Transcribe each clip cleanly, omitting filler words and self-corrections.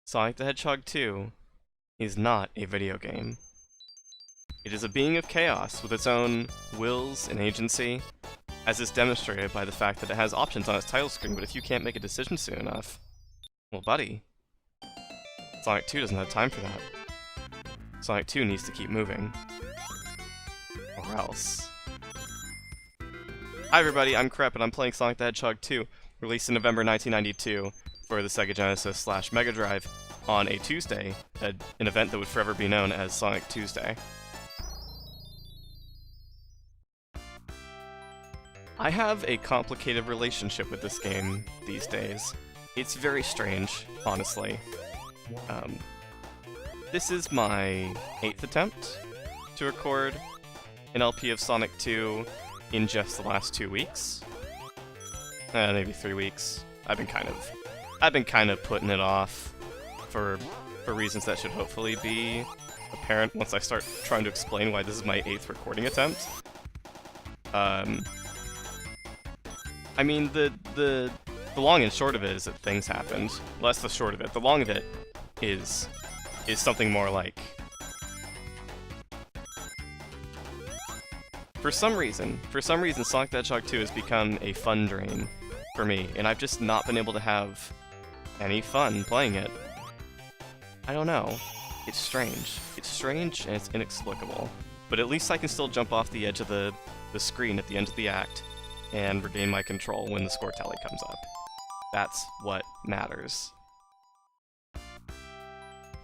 Sonic the Hedgehog 2 is not a video game. It is a being of chaos with its own wills and agency, as is demonstrated by the fact that it has options on its title screen, but if you can't make a decision soon enough, well buddy, Sonic 2 doesn't have time for that. Sonic 2 needs to keep moving. Or else. Hi everybody, I'm Crep and I'm playing Sonic the Hedgehog 2, released in November 1992 for the Sega Genesis / Mega Drive on a Tuesday, an event that would forever be known as Sonic Tuesday. I have a complicated relationship with this game these days. It's very strange, honestly. This is my 8th attempt to record an LP of Sonic 2 in just the last 2 weeks. Maybe 3 weeks. I've been kind of putting it off for reasons that should hopefully be apparent once I start trying to explain why this is my 8th recording attempt. I mean, the long and short of it is that things happened. Well, that's the short of it. The long of it is something more like... For some reason, Sonic the Hedgehog 2 has become a fun drain for me, and I've just not been able to have any fun playing it. I don't know. It's strange. It's strange and it's inexplicable. But at least I can still jump off the edge of the screen at the end of the act and regain my control when the score tally comes up. That's what matters.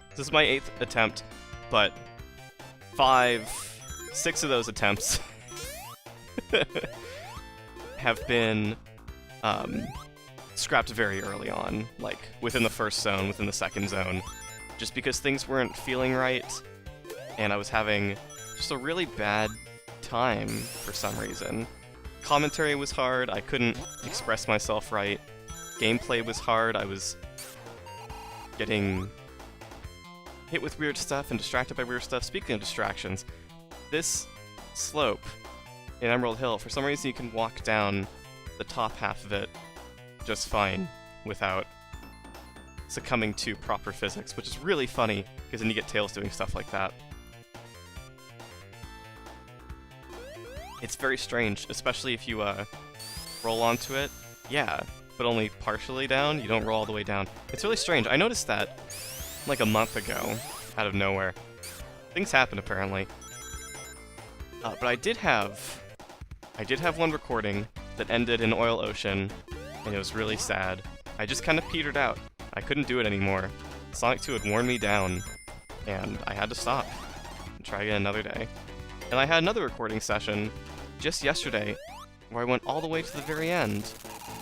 This is my 8th attempt, but 6 of those attempts have been scrapped very early on, like within the first zone, within the second zone, just because things weren't feeling right, and I was having just a really bad time for some reason. Commentary was hard, I couldn't express myself right, gameplay was hard, I was getting hit with weird stuff and distracted by weird stuff. Speaking of distractions, this slope in Emerald Hill, for some reason you can walk down the top half of it just fine without succumbing to proper physics, which is really funny, because then you get Tails doing stuff like that. It's very strange, especially if you roll onto it. Yeah, but only partially down, you don't roll all the way down. It's really strange. I noticed that like a month ago, out of nowhere. Things happen, apparently. But I did have one recording that ended in Oil Ocean, and it was really sad. I just kind of petered out. I couldn't do it anymore. Sonic 2 had worn me down, and I had to stop and try again another day. And I had another recording session just yesterday where I went all the way to the very end,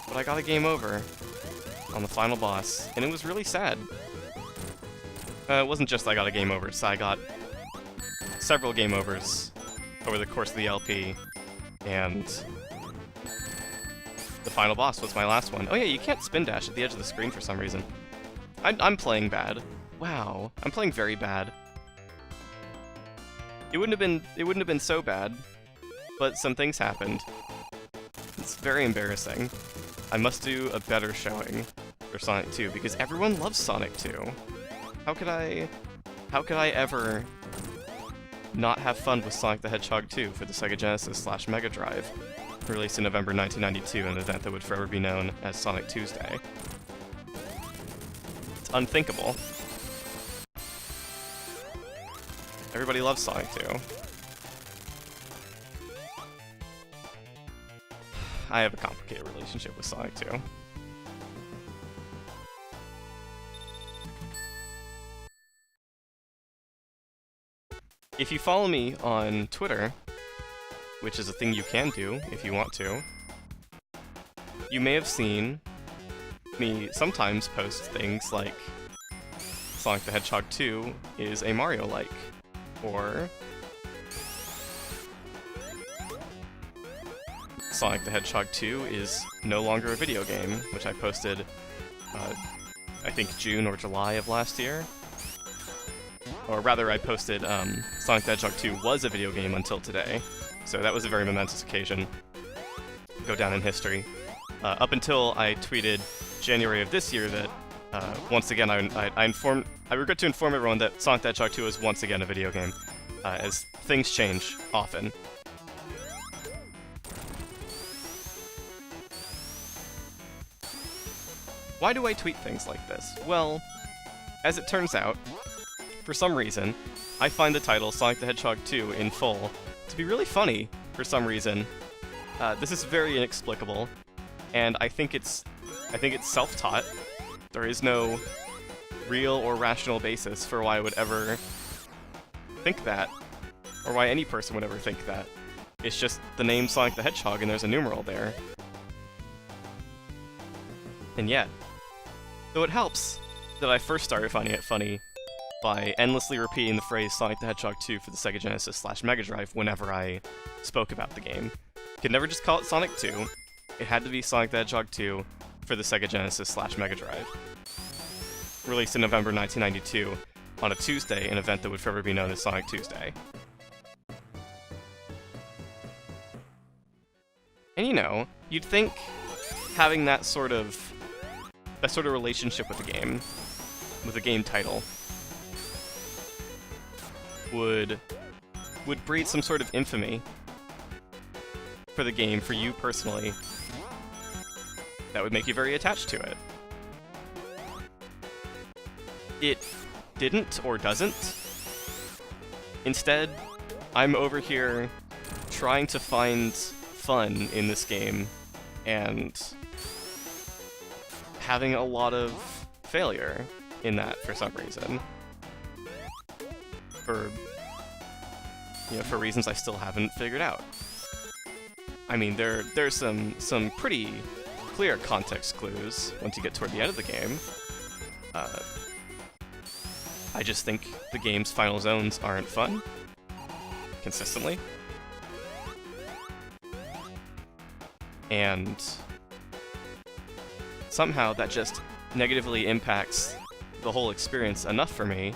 but I got a game over on the final boss, and it was really sad. It wasn't just I got a game over, so I got several game overs over the course of the LP, and the final boss was my last one. Oh yeah, you can't spin dash at the edge of the screen for some reason. I'm playing bad. Wow, I'm playing very bad. It wouldn't have been so bad, but some things happened. It's very embarrassing. I must do a better showing for Sonic 2 because everyone loves Sonic 2. How could I ever not have fun with Sonic the Hedgehog 2 for the Sega Genesis / Mega Drive, released in November 1992, an event that would forever be known as Sonic Tuesday? It's unthinkable. Everybody loves Sonic 2. I have a complicated relationship with Sonic 2. If you follow me on Twitter, which is a thing you can do if you want to, you may have seen me sometimes post things like Sonic the Hedgehog 2 is a Mario-like, or Sonic the Hedgehog 2 is no longer a video game, which I posted, I think June or July of last year. Or rather, I posted Sonic the Hedgehog 2 was a video game until today, so that was a very momentous occasion. Go down in history. Up until I tweeted January of this year that Once again, I regret to inform everyone that Sonic the Hedgehog 2 is once again a video game, as things change often. Why do I tweet things like this? Well, as it turns out, for some reason, I find the title Sonic the Hedgehog 2 in full to be really funny for some reason. This is very inexplicable, and I think it's self-taught. There is no real or rational basis for why I would ever think that, or why any person would ever think that. It's just the name Sonic the Hedgehog and there's a numeral there. And yet, though it helps that I first started finding it funny by endlessly repeating the phrase Sonic the Hedgehog 2 for the Sega Genesis / Mega Drive whenever I spoke about the game. Could never just call it Sonic 2. It had to be Sonic the Hedgehog 2 for the Sega Genesis / Mega Drive. Released in November 1992 on a Tuesday, an event that would forever be known as Sonic Tuesday. And you know, you'd think having that sort of relationship with the game title, would breed some sort of infamy for the game, for you personally, that would make you very attached to it. It didn't, or doesn't. Instead, I'm over here trying to find fun in this game, and having a lot of failure in that for some reason. For reasons I still haven't figured out. I mean, there's some pretty clear context clues once you get toward the end of the game. I just think the game's final zones aren't fun, consistently. And somehow that just negatively impacts the whole experience enough for me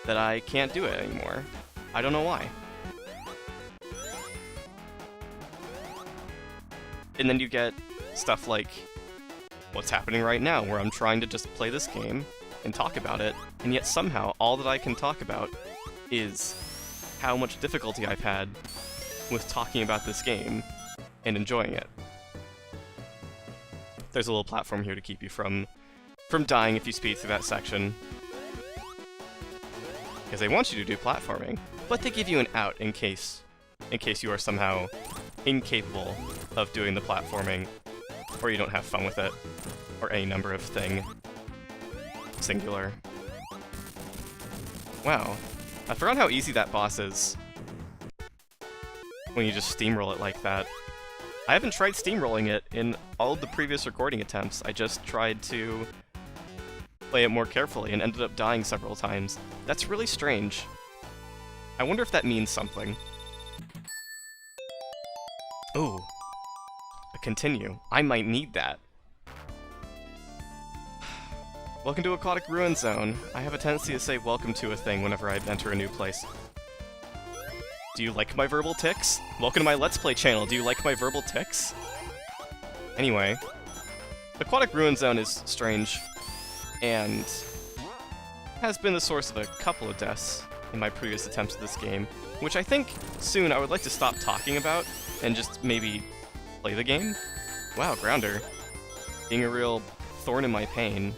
that I can't do it anymore. I don't know why. And then you get stuff like what's happening right now, where I'm trying to just play this game and talk about it, and yet somehow all that I can talk about is how much difficulty I've had with talking about this game and enjoying it. There's a little platform here to keep you from dying if you speed through that section, because they want you to do platforming, but they give you an out in case you are somehow incapable of doing the platforming, or you don't have fun with it, or any number of thing. Singular. Wow. I forgot how easy that boss is when you just steamroll it like that. I haven't tried steamrolling it in all of the previous recording attempts. I just tried to play it more carefully and ended up dying several times. That's really strange. I wonder if that means something. Ooh. A continue. I might need that. Welcome to Aquatic Ruin Zone. I have a tendency to say welcome to a thing whenever I enter a new place. Do you like my verbal tics? Welcome to my Let's Play channel. Do you like my verbal tics? Anyway, Aquatic Ruin Zone is strange, and has been the source of a couple of deaths in my previous attempts at this game, which I think soon I would like to stop talking about and just maybe play the game. Wow, Grounder. Being a real thorn in my pain.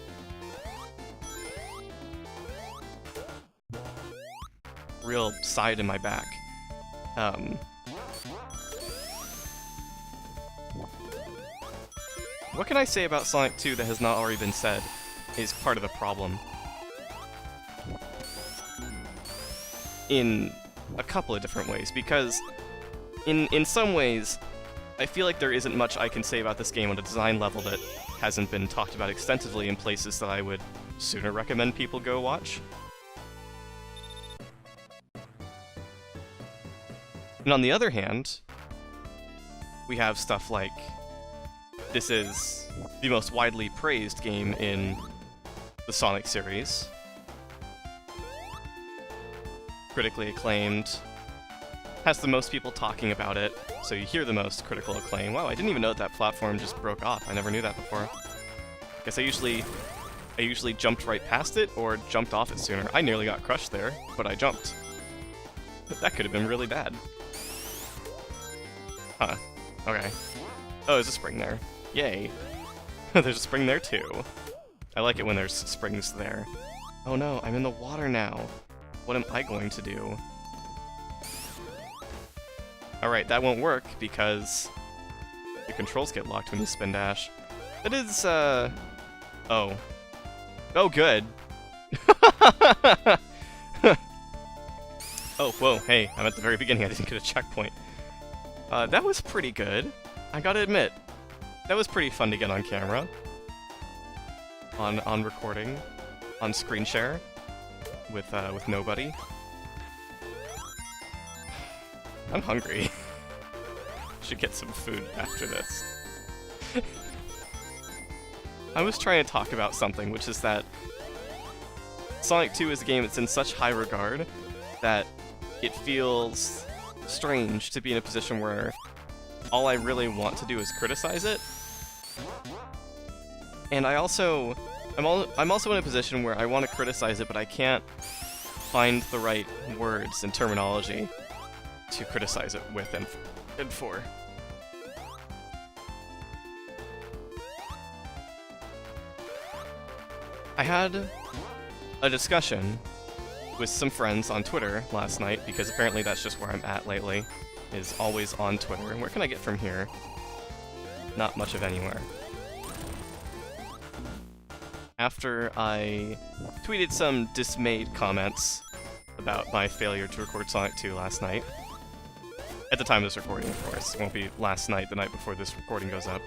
Real side in my back. What can I say about Sonic 2 that has not already been said is part of the problem? In a couple of different ways, because in some ways, I feel like there isn't much I can say about this game on a design level that hasn't been talked about extensively in places that I would sooner recommend people go watch. And on the other hand, we have stuff like, this is the most widely praised game in the Sonic series. Critically acclaimed, has the most people talking about it, so you hear the most critical acclaim. Wow, I didn't even know that platform just broke off. I never knew that before. Guess I usually I usually jumped right past it or jumped off it sooner. I nearly got crushed there, but I jumped. That could have been really bad. Huh. Okay. Oh, there's a spring there. Yay. There's a spring there too. I like it when there's springs there. Oh no, I'm in the water now. What am I going to do? Alright, that won't work because your controls get locked when you spin dash. That is, Oh. Oh, good. Oh, whoa, hey, I'm at the very beginning. I didn't get a checkpoint. That was pretty good. I gotta admit. That was pretty fun to get on camera. On recording. On screen share. With nobody. I'm hungry. Should get some food after this. I was trying to talk about something, which is that Sonic 2 is a game that's in such high regard that it feels strange to be in a position where all I really want to do is criticize it. And I'm also in a position where I want to criticize it, but I can't find the right words and terminology to criticize it with and for. I had a discussion with some friends on Twitter last night, because apparently that's just where I'm at lately, is always on Twitter. And where can I get from here? Not much of anywhere. After I tweeted some dismayed comments about my failure to record Sonic 2 last night. At the time of this recording, of course. It won't be last night, the night before this recording goes up.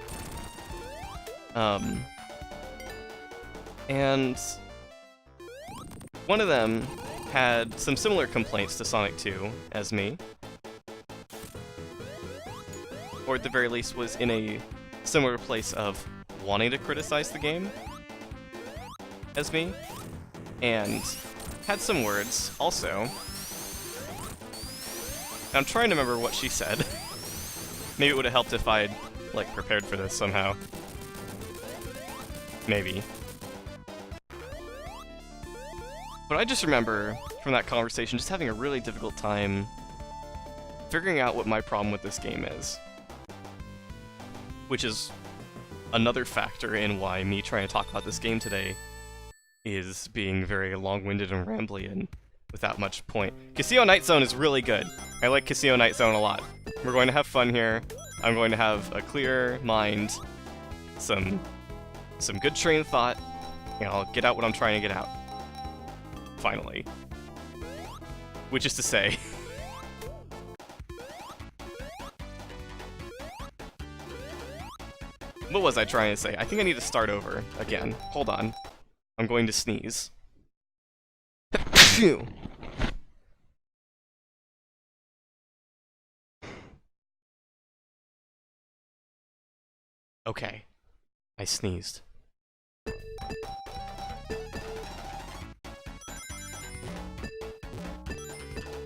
And one of them had some similar complaints to Sonic 2 as me. Or at the very least was in a similar place of wanting to criticize the game as me. And had some words also. I'm trying to remember what she said. Maybe it would have helped if I'd, like, prepared for this somehow. Maybe. But I just remember, from that conversation, just having a really difficult time figuring out what my problem with this game is. Which is another factor in why me trying to talk about this game today is being very long-winded and rambly and without much point. Casino Night Zone is really good. I like Casino Night Zone a lot. We're going to have fun here. I'm going to have a clear mind, some good train of thought, and I'll get out what I'm trying to get out. Finally. Which is to say... What was I trying to say? I think I need to start over again. Hold on. I'm going to sneeze. Okay. I sneezed.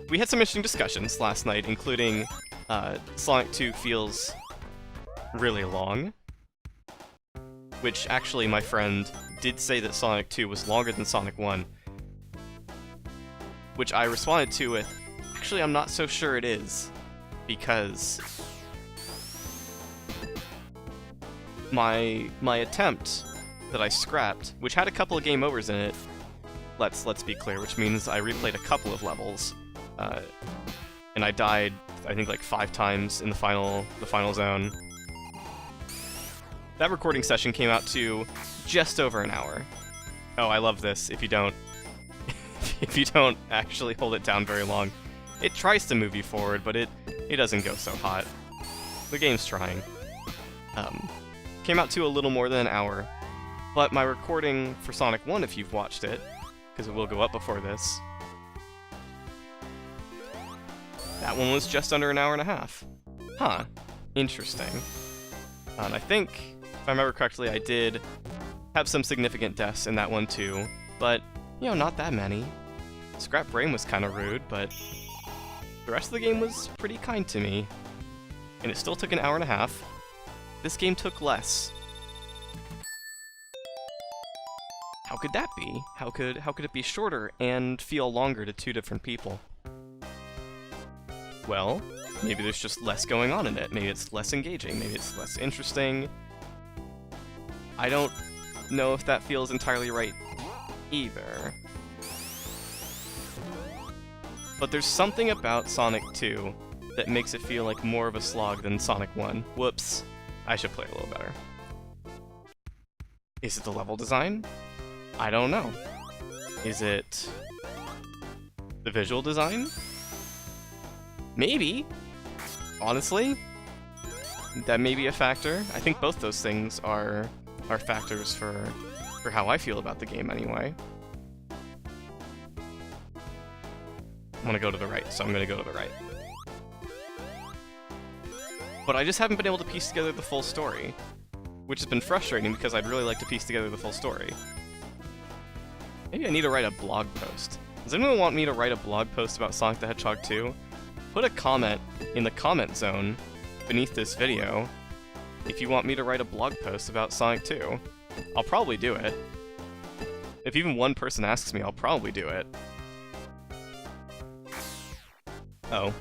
We had some interesting discussions last night, including Sonic 2 feels really long. Which, actually, my friend did say that Sonic 2 was longer than Sonic 1. Which I responded to with, actually, I'm not so sure it is. Because... My attempt that I scrapped, which had a couple of game overs in it, let's be clear, which means I replayed a couple of levels. And I died, I think, like 5 times in the final zone. That recording session came out to just over an hour. Oh, I love this. If you don't actually hold it down very long. It tries to move you forward, but it doesn't go so hot. The game's trying. Came out to a little more than an hour, but my recording for Sonic 1, if you've watched it, because it will go up before this, that one was just under an hour and a half. Huh. Interesting. And I think, if I remember correctly, I did have some significant deaths in that one too, but, you know, not that many. Scrap Brain was kind of rude, but the rest of the game was pretty kind to me. And it still took an hour and a half. This game took less. how could that be? How could it be shorter and feel longer to two different people? Well, maybe there's just less going on in it. Maybe it's less engaging. Maybe it's less interesting. I don't know if that feels entirely right either. But there's something about Sonic 2 that makes it feel like more of a slog than Sonic 1. Whoops. I should play a little better. Is it the level design? I don't know. Is it the visual design? Maybe. Honestly, that may be a factor. I think both those things are factors for how I feel about the game anyway. I want to go to the right, so I'm going to go to the right. But I just haven't been able to piece together the full story, which has been frustrating because I'd really like to piece together the full story. Maybe I need to write a blog post. Does anyone want me to write a blog post about Sonic the Hedgehog 2? Put a comment in the comment zone beneath this video if you want me to write a blog post about Sonic 2. I'll probably do it. If even one person asks me, I'll probably do it. Oh.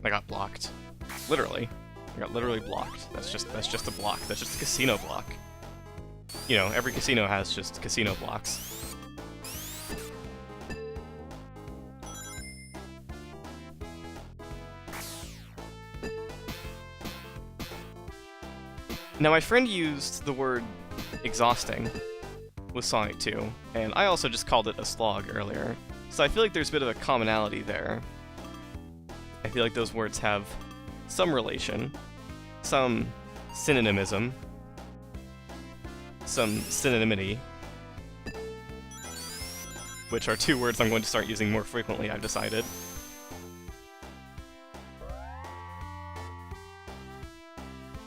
I got blocked. Literally. I got literally blocked. That's just a block. That's just a casino block. You know, every casino has just casino blocks. Now, my friend used the word exhausting with Sonic 2, and I also just called it a slog earlier, so I feel like there's a bit of a commonality there. I feel like those words have some relation, some synonymism, some synonymity, which are two words I'm going to start using more frequently, I've decided.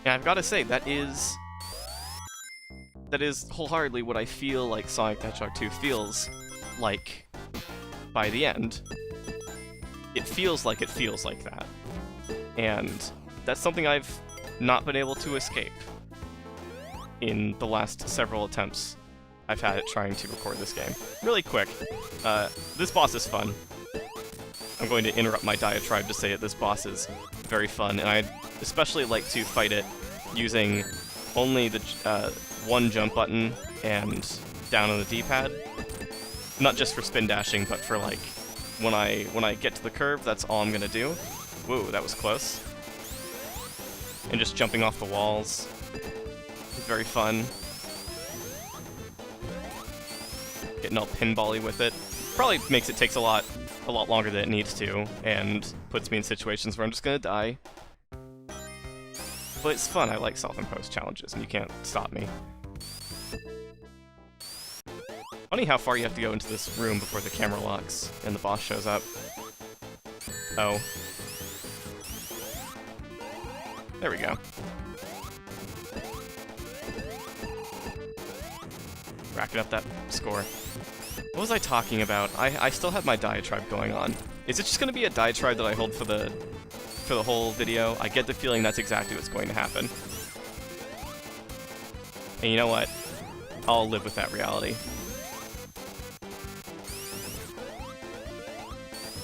And I've got to say, that is wholeheartedly what I feel like Sonic the Hedgehog 2 feels like by the end. It feels like that. And that's something I've not been able to escape in the last several attempts I've had at trying to record this game. Really quick, this boss is fun. I'm going to interrupt my diatribe to say that this boss is very fun, and I'd especially like to fight it using only the one jump button and down on the D-pad. Not just for spin dashing, but for like when I get to the curve, that's all I'm gonna do. Whoa, that was close. And just jumping off the walls. It's very fun. Getting all pinball-y with it. Probably makes it takes a lot longer than it needs to, and puts me in situations where I'm just gonna die. But it's fun, I like self-imposed challenges, and you can't stop me. Funny how far you have to go into this room before the camera locks and the boss shows up. Oh. There we go. Racking up that score. What was I talking about? I still have my diatribe going on. Is it just going to be a diatribe that I hold for the whole video? I get the feeling that's exactly what's going to happen. And you know what? I'll live with that reality.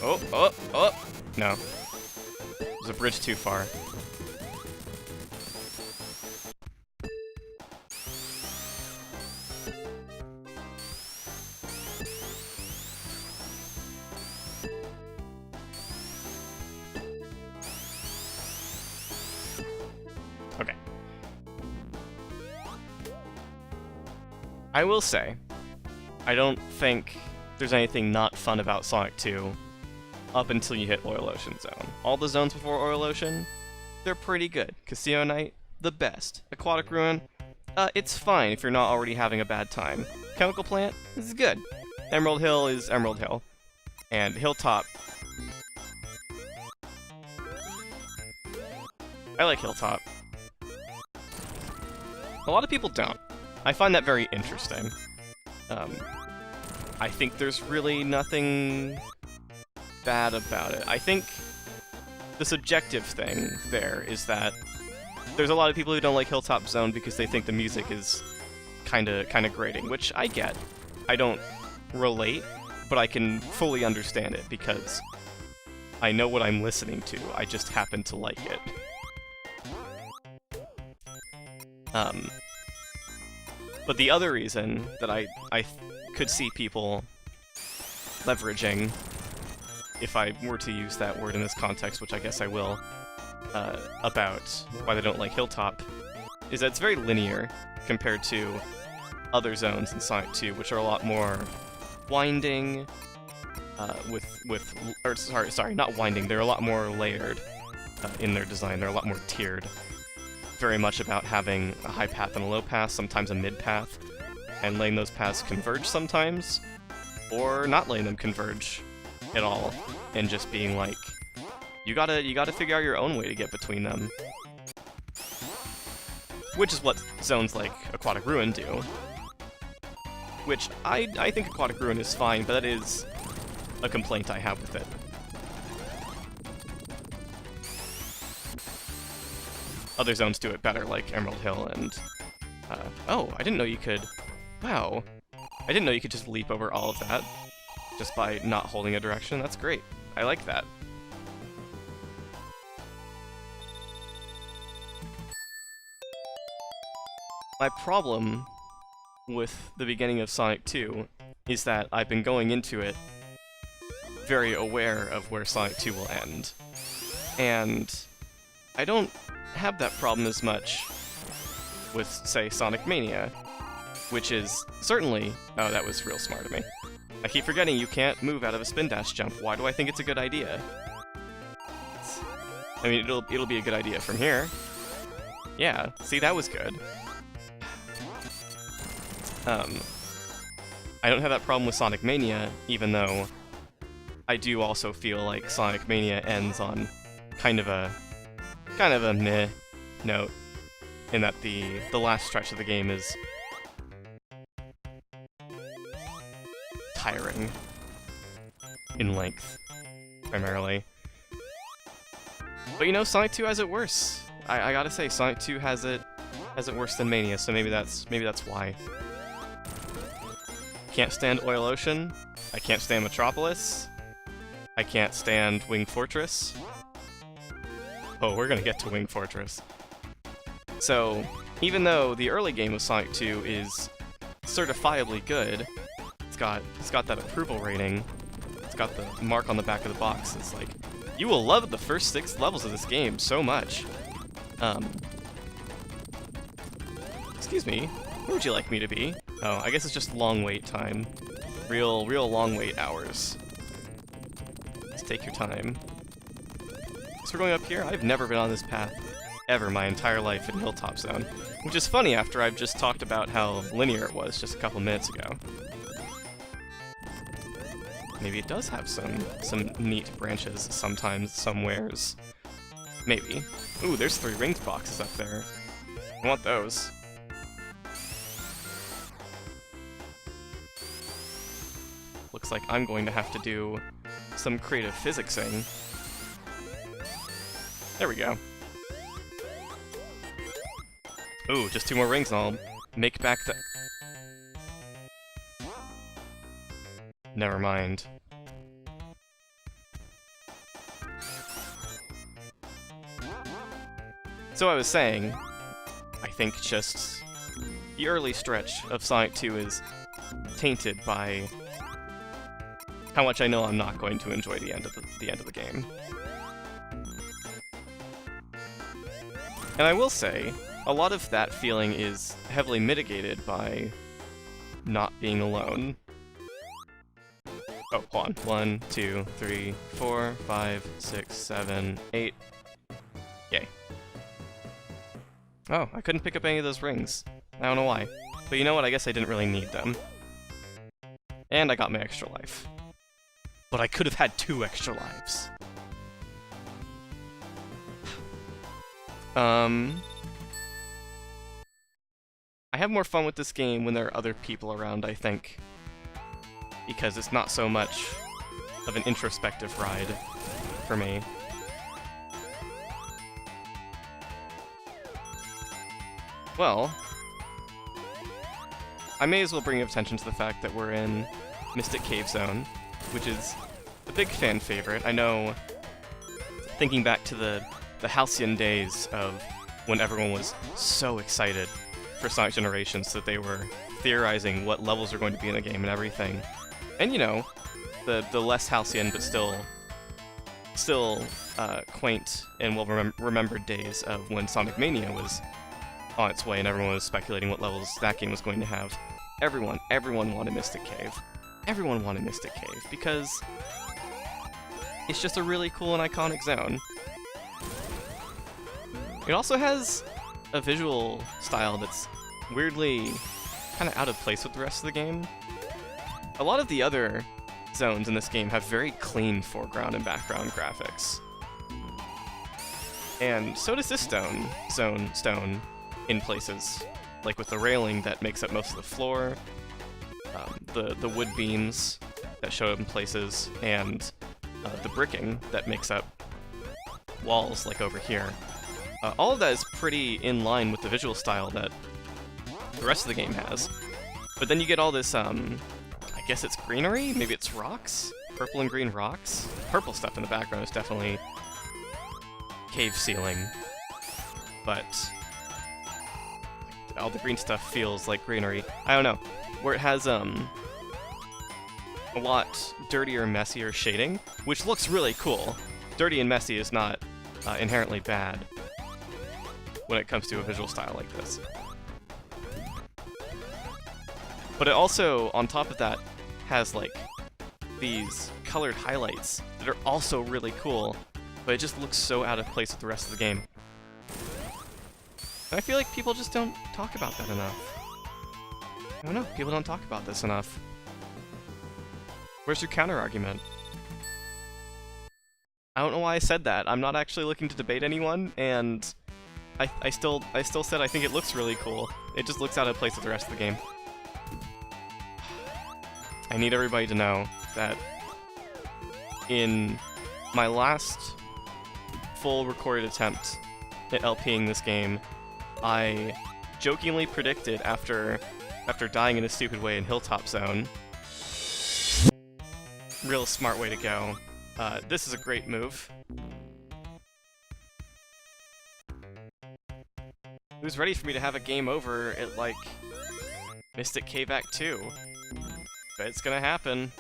Oh, oh, oh! No. There's a bridge too far. Okay. I will say, I don't think there's anything not fun about Sonic 2 up until you hit Oil Ocean Zone. All the zones before Oil Ocean, they're pretty good. Casino Night, the best. Aquatic Ruin, it's fine if you're not already having a bad time. Chemical Plant, this is good. Emerald Hill is Emerald Hill. And Hilltop. I like Hilltop. A lot of people don't. I find that very interesting. I think there's really nothing bad about it. I think the subjective thing there is that there's a lot of people who don't like Hilltop Zone because they think the music is kinda grating, which I get. I don't relate, but I can fully understand it because I know what I'm listening to. I just happen to like it. But the other reason that I could see people leveraging, if I were to use that word in this context, which I guess I will, about why they don't like Hilltop, is that it's very linear compared to other zones in Sonic 2, which are a lot more winding, sorry, not winding, they're a lot more layered in their design, they're a lot more tiered. Very much about having a high path and a low path, sometimes a mid path, and letting those paths converge sometimes, or not letting them converge at all, and just being like, you gotta figure out your own way to get between them. Which is what zones like Aquatic Ruin do. Which I think Aquatic Ruin is fine, but that is a complaint I have with it. Other zones do it better, like Emerald Hill and... oh, I didn't know you could... Wow. I didn't know you could just leap over all of that just by not holding a direction. That's great. I like that. My problem with the beginning of Sonic 2 is that I've been going into it very aware of where Sonic 2 will end. And I don't have that problem as much with, say, Sonic Mania, which is certainly... Oh, that was real smart of me. I keep forgetting you can't move out of a spin dash jump. Why do I think it's a good idea? I mean, it'll be a good idea from here. Yeah, see, that was good. I don't have that problem with Sonic Mania, even though I do also feel like Sonic Mania ends on kind of a meh note, in that the last stretch of the game is tiring in length, primarily. But you know, Sonic 2 has it worse. I gotta say, Sonic 2 has it worse than Mania, so maybe that's why. Can't stand Oil Ocean. I can't stand Metropolis. I can't stand Wing Fortress. Oh, we're gonna get to Wing Fortress. So, even though the early game of Sonic 2 is certifiably good, it's got that approval rating, it's got the mark on the back of the box, it's like, you will love the first 6 levels of this game so much. Excuse me, where would you like me to be? Oh, I guess it's just long wait time. Real long wait hours. Just take your time. So we're going up here? I've never been on this path ever my entire life in Hilltop Zone. Which is funny after I've just talked about how linear it was just a couple minutes ago. Maybe it does have some neat branches sometimes, somewheres. Maybe. Ooh, there's 3 rings boxes up there. I want those. Looks like I'm going to have to do some creative physicsing. There we go. Ooh, just 2 more rings and I'll make back the... Never mind. So I was saying, I think just the early stretch of Sonic 2 is tainted by how much I know I'm not going to enjoy the end of the game. And I will say, a lot of that feeling is heavily mitigated by not being alone. Oh, hold on. 1, 2, 3, 4, 5, 6, 7, 8. Yay. Oh, I couldn't pick up any of those rings. I don't know why. But you know what? I guess I didn't really need them. And I got my extra life. But I could have had 2 extra lives. I have more fun with this game when there are other people around, I think. Because it's not so much of an introspective ride for me. Well, I may as well bring attention to the fact that we're in Mystic Cave Zone, which is a big fan favorite. I know, thinking back to the halcyon days of when everyone was so excited for Sonic Generations that they were theorizing what levels are going to be in the game and everything. And you know, the less halcyon but still quaint and well-remembered days of when Sonic Mania was on its way and everyone was speculating what levels that game was going to have. Everyone wanted Mystic Cave. Everyone wanted Mystic Cave because it's just a really cool and iconic zone. It also has a visual style that's weirdly kind of out of place with the rest of the game. A lot of the other zones in this game have very clean foreground and background graphics. And so does this stone in places, like with the railing that makes up most of the floor, the wood beams that show up in places, and the bricking that makes up walls, like over here. All of that is pretty in line with the visual style that the rest of the game has. But then you get all this, I guess it's greenery? Maybe it's rocks? Purple and green rocks? Purple stuff in the background is definitely cave ceiling, but all the green stuff feels like greenery. I don't know. Where it has, a lot dirtier, messier shading, which looks really cool. Dirty and messy is not inherently bad when it comes to a visual style like this. But it also, on top of that, has like these colored highlights that are also really cool, but it just looks so out of place with the rest of the game. And I feel like people just don't talk about that enough. I don't know, people don't talk about this enough. Where's your counter-argument? I don't know why I said that. I'm not actually looking to debate anyone, and I still said I think it looks really cool. It just looks out of place with the rest of the game. I need everybody to know that in my last full recorded attempt at LPing this game, I jokingly predicted after dying in a stupid way in Hilltop Zone. Real smart way to go. This is a great move. Who's ready for me to have a game over at, like, Mystic Cave Act 2? Bet it's gonna happen.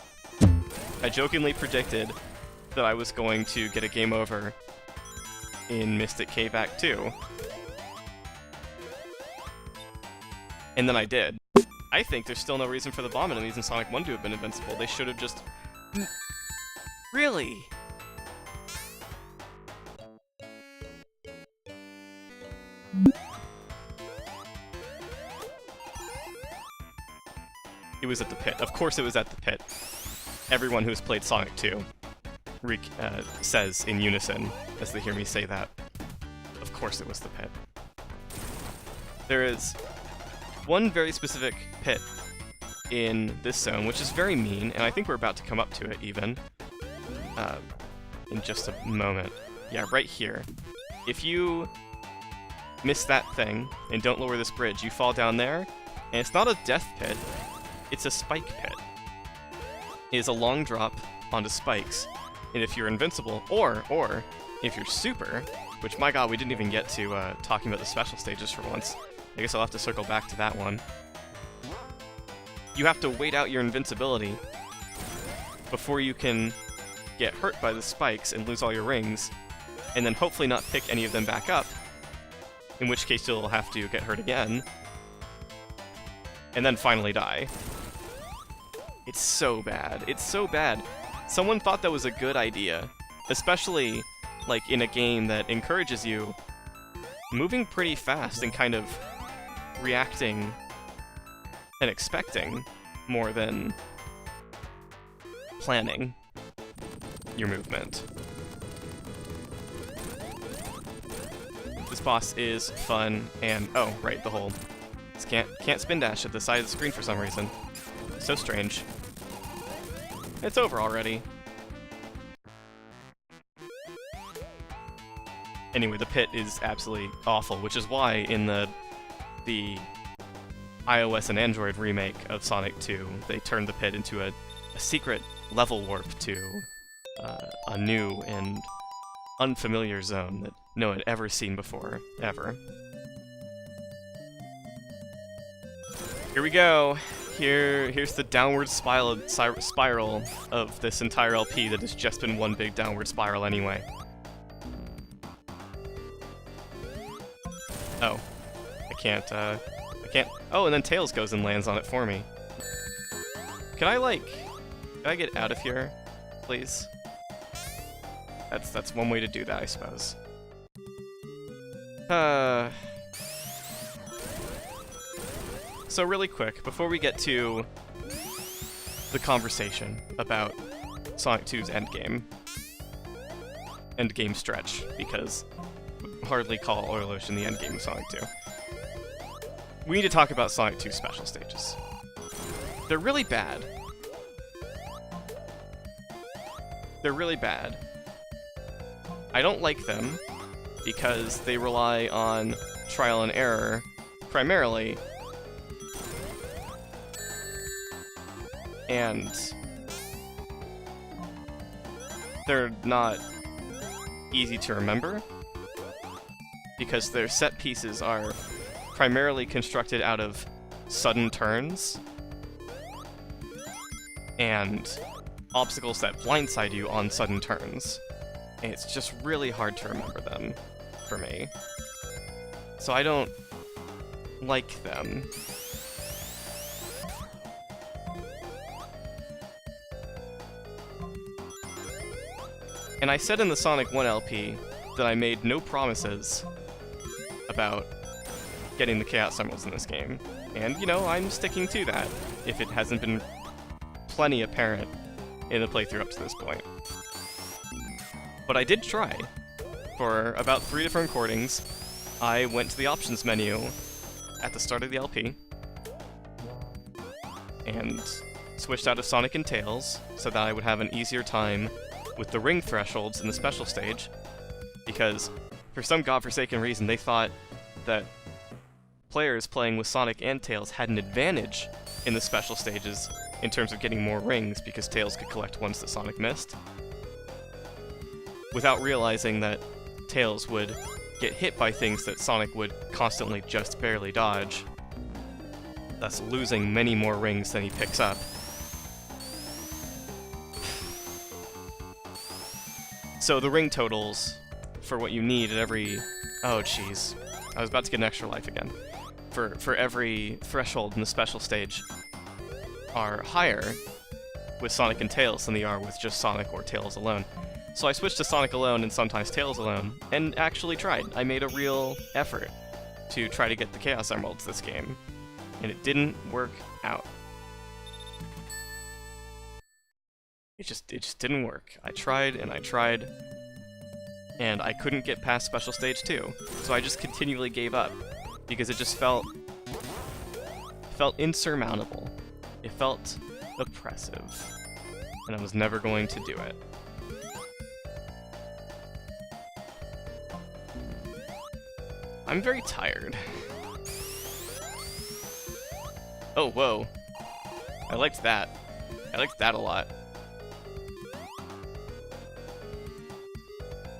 I jokingly predicted that I was going to get a game over in Mystic Cave Act 2. And then I did. I think there's still no reason for the bomb enemies in Sonic 1 to have been invincible. They should have just... Really? It was at the pit. Of course it was at the pit. Everyone who's played Sonic 2 says in unison as they hear me say that. Of course it was the pit. There is one very specific pit in this zone, which is very mean, and I think we're about to come up to it even in just a moment. Yeah, right here. If you miss that thing and don't lower this bridge, you fall down there, and it's not a death pit, it's a spike pit. It is a long drop onto spikes, and if you're invincible, or if you're super, which, my god, we didn't even get to talking about the special stages for once. I guess I'll have to circle back to that one. You have to wait out your invincibility before you can get hurt by the spikes and lose all your rings, and then hopefully not pick any of them back up, in which case you'll have to get hurt again, and then finally die. It's so bad. It's so bad. Someone thought that was a good idea, especially like in a game that encourages you moving pretty fast and kind of reacting and expecting more than planning your movement. This boss is fun, and oh, right, the hole. This can't spin dash at the side of the screen for some reason. So strange. It's over already. Anyway, the pit is absolutely awful, which is why in the iOS and Android remake of Sonic 2, they turned the pit into a secret level warp to a new and unfamiliar zone that no one had ever seen before, ever. Here we go. Here's the downward spiral of this entire LP that has just been one big downward spiral anyway. Oh. I can't. Oh, and then Tails goes and lands on it for me. Can I get out of here, please? That's one way to do that, I suppose. So really quick, before we get to the conversation about Sonic 2's endgame stretch, because we hardly call Oil Ocean the endgame of Sonic 2, we need to talk about Sonic 2's special stages. They're really bad. They're really bad. I don't like them because they rely on trial and error, primarily, and they're not easy to remember because their set pieces are primarily constructed out of sudden turns and obstacles that blindside you on sudden turns. And it's just really hard to remember them for me. So I don't like them. And I said in the Sonic 1 LP that I made no promises about getting the Chaos Emeralds in this game. And, you know, I'm sticking to that, if it hasn't been plenty apparent in the playthrough up to this point. But I did try. For about 3 different recordings, I went to the options menu at the start of the LP and switched out of Sonic and Tails so that I would have an easier time with the ring thresholds in the special stage, because for some godforsaken reason they thought that players playing with Sonic and Tails had an advantage in the special stages in terms of getting more rings because Tails could collect ones that Sonic missed, without realizing that Tails would get hit by things that Sonic would constantly just barely dodge, thus losing many more rings than he picks up. So the ring totals for what you need at every... Oh, jeez. I was about to get an extra life again. For every threshold in the special stage are higher with Sonic and Tails than they are with just Sonic or Tails alone. So I switched to Sonic alone and sometimes Tails alone, and actually tried. I made a real effort to try to get the Chaos Emeralds this game, and it didn't work out. It just didn't work. I tried, and I couldn't get past Special Stage 2, so I just continually gave up, because it just felt insurmountable. It felt oppressive, and I was never going to do it. I'm very tired. Oh, whoa. I liked that. I liked that a lot.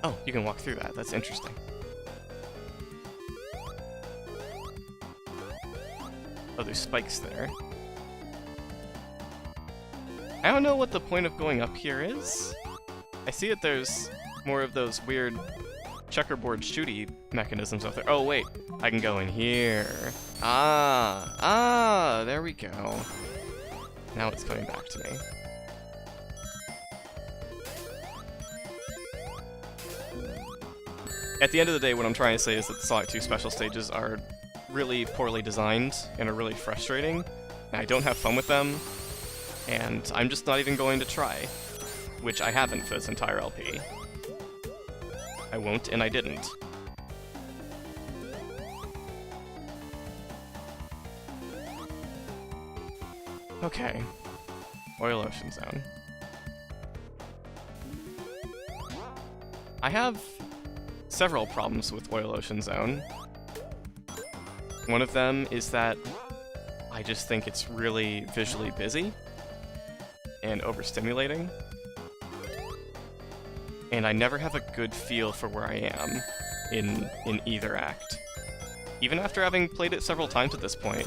Oh, you can walk through that. That's interesting. Oh, there's spikes there. I don't know what the point of going up here is. I see that there's more of those weird checkerboard shooty mechanisms out there. Oh, wait. I can go in here. Ah, there we go. Now it's coming back to me. At the end of the day, what I'm trying to say is that the Sonic 2 special stages are really poorly designed and are really frustrating, and I don't have fun with them, and I'm just not even going to try, which I haven't for this entire LP. I won't, and I didn't. Okay. Oil Ocean Zone. I have several problems with Oil Ocean Zone. One of them is that I just think it's really visually busy and overstimulating. And I never have a good feel for where I am in either act. Even after having played it several times at this point,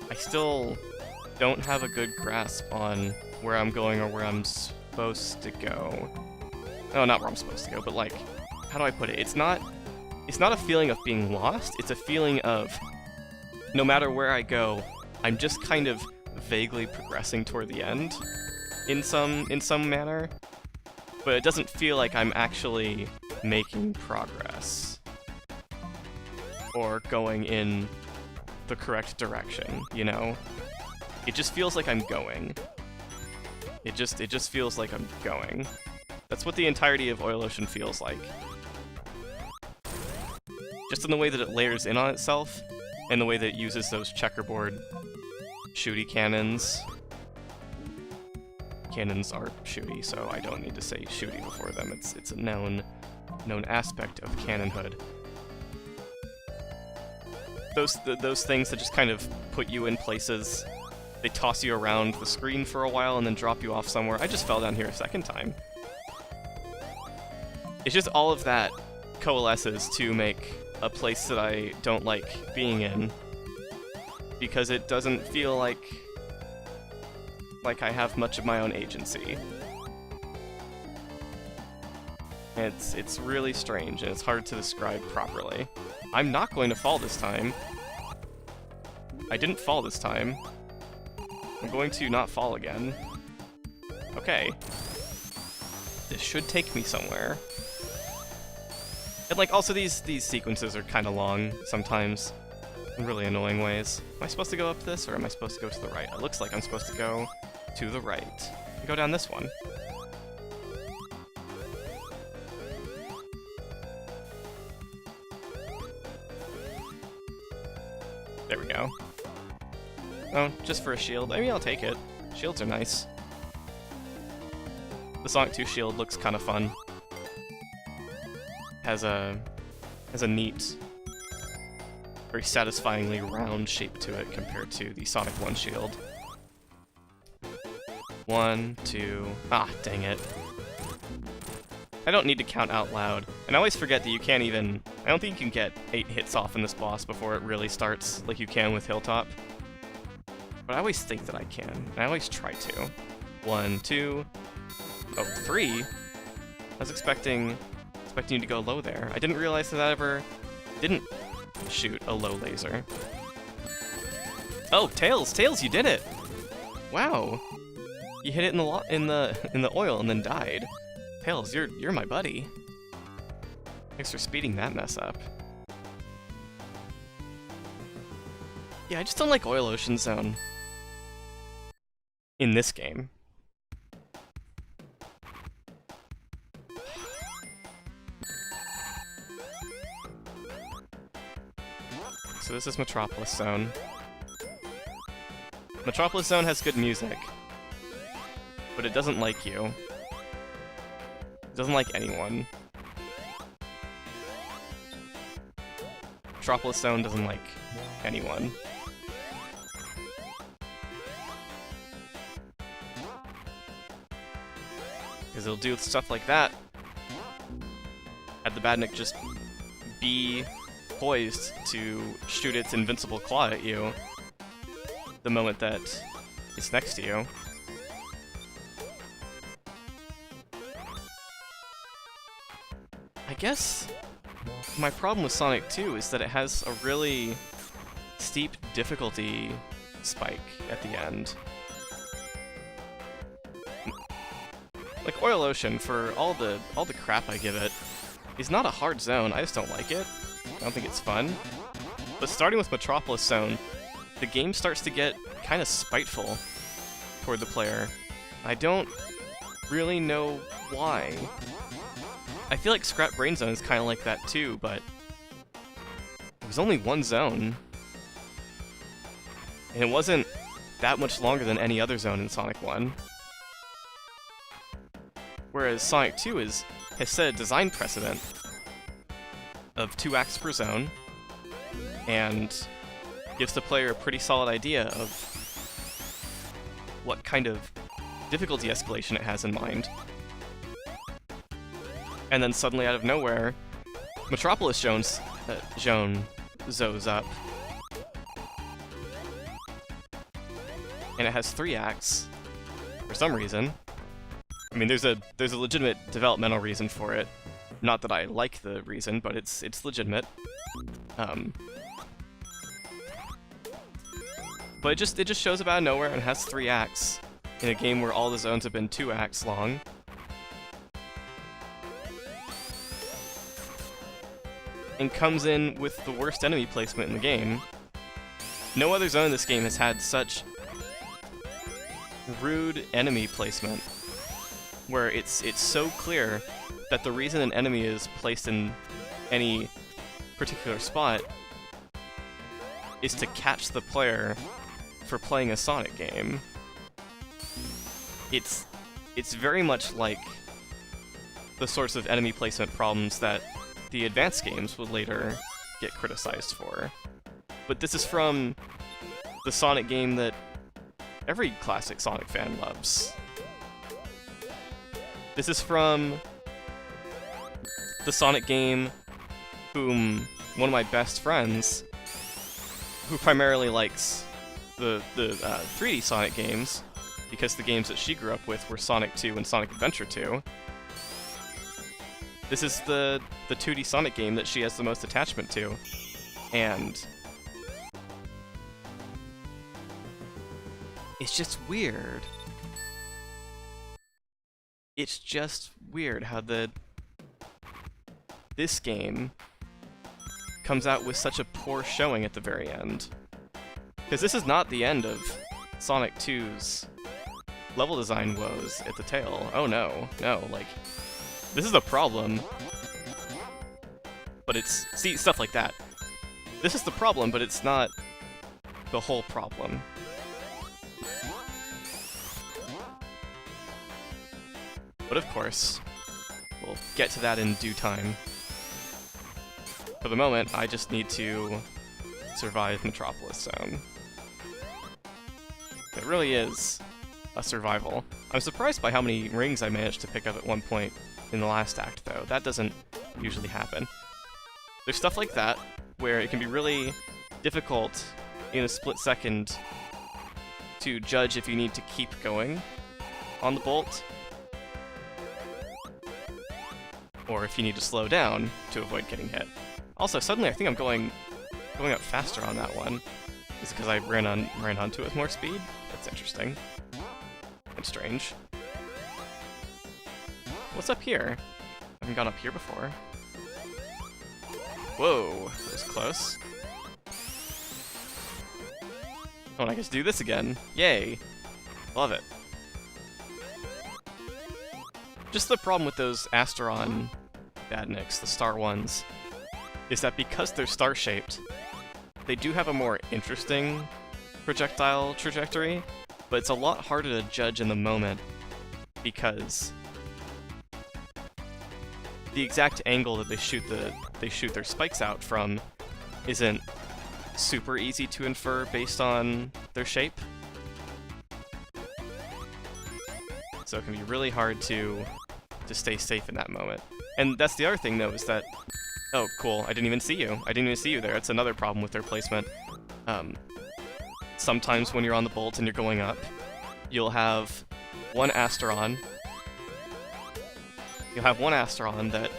I still don't have a good grasp on where I'm going or where I'm supposed to go. No, not where I'm supposed to go, but like, how do I put it? It's not a feeling of being lost, it's a feeling of no matter where I go, I'm just kind of vaguely progressing toward the end in some manner, but it doesn't feel like I'm actually making progress or going in the correct direction, you know? It just feels like I'm going. It just feels like I'm going. That's what the entirety of Oil Ocean feels like. Just in the way that it layers in on itself, and the way that it uses those checkerboard shooty cannons. Cannons are shooty, so I don't need to say shooty before them. It's a known aspect of cannonhood. Those things that just kind of put you in places. They toss you around the screen for a while and then drop you off somewhere. I just fell down here a second time. It's just all of that coalesces to make a place that I don't like being in, because it doesn't feel like I have much of my own agency. It's really strange, and it's hard to describe properly. I'm not going to fall this time. I didn't fall this time. I'm going to not fall again. Okay. This should take me somewhere. And like, also these sequences are kind of long sometimes, in really annoying ways. Am I supposed to go up this, or am I supposed to go to the right? It looks like I'm supposed to go to the right. Go down this one. There we go. Oh, just for a shield. I mean, I'll take it. Shields are nice. The Sonic 2 shield looks kind of fun. Has a neat, very satisfyingly round shape to it compared to the Sonic 1 shield. 1, 2... Ah, dang it. I don't need to count out loud. And I always forget that you can't even... I don't think you can get 8 hits off in this boss before it really starts like you can with Hilltop. But I always think that I can, and I always try to. 1, 2... Oh, 3? I was expecting you to go low there. I didn't realize that I ever didn't shoot a low laser. Oh, Tails! Tails, you did it! Wow! You hit it in the oil and then died. Tails, you're my buddy. Thanks for speeding that mess up. Yeah, I just don't like Oil Ocean Zone in this game. So this is Metropolis Zone. Metropolis Zone has good music, but it doesn't like you. It doesn't like anyone. Metropolis Zone doesn't like anyone. Because it'll do stuff like that. Had the Badnik just be poised to shoot its invincible claw at you the moment that it's next to you. I guess my problem with Sonic 2 is that it has a really steep difficulty spike at the end. Like Oil Ocean, for all the crap I give it, is not a hard zone. I just don't like it. I don't think it's fun. But starting with Metropolis Zone, the game starts to get kind of spiteful toward the player. I don't really know why. I feel like Scrap Brain Zone is kind of like that too, but it was only one zone. And it wasn't that much longer than any other zone in Sonic 1. Whereas Sonic 2 has set a design precedent of 2 acts per zone, and gives the player a pretty solid idea of what kind of difficulty escalation it has in mind. And then suddenly, out of nowhere, Metropolis zones up. And it has 3 acts, for some reason. I mean, there's a legitimate developmental reason for it. Not that I like the reason, but it's legitimate. But it just shows up out of nowhere and has 3 acts in a game where all the zones have been 2 acts long. And comes in with the worst enemy placement in the game. No other zone in this game has had such rude enemy placement, where it's so clear that the reason an enemy is placed in any particular spot is to catch the player for playing a Sonic game. It's very much like the sorts of enemy placement problems that the advanced games would later get criticized for. But this is from the Sonic game that every classic Sonic fan loves. This is from the Sonic game whom one of my best friends, who primarily likes the 3D Sonic games, because the games that she grew up with were Sonic 2 and Sonic Adventure 2. This is the 2D Sonic game that she has the most attachment to, and it's just weird. It's just weird how this game comes out with such a poor showing at the very end. Because this is not the end of Sonic 2's level design woes at the tail. Oh no, like, this is a problem. But it's, see, stuff like that. This is the problem, but it's not the whole problem. But of course, we'll get to that in due time. For the moment, I just need to survive Metropolis Zone. It really is a survival. I'm surprised by how many rings I managed to pick up at one point in the last act, though. That doesn't usually happen. There's stuff like that, where it can be really difficult in a split second to judge if you need to keep going on the bolt, or if you need to slow down to avoid getting hit. Also, suddenly I think I'm going up faster on that one. Is it because I ran onto it with more speed? That's interesting. And strange. What's up here? I haven't gone up here before. Whoa, that was close. Oh, and I get to do this again. Yay. Love it. Just the problem with those Asteron badniks, the star ones, is that because they're star-shaped, they do have a more interesting projectile trajectory, but it's a lot harder to judge in the moment because the exact angle that they shoot their spikes out from isn't super easy to infer based on their shape. So it can be really hard to stay safe in that moment. And that's the other thing, though, is that... Oh, cool, I didn't even see you. I didn't even see you there. That's another problem with their placement. Sometimes when you're on the bolt and you're going up, you'll have one Asteron. You'll have one Asteron that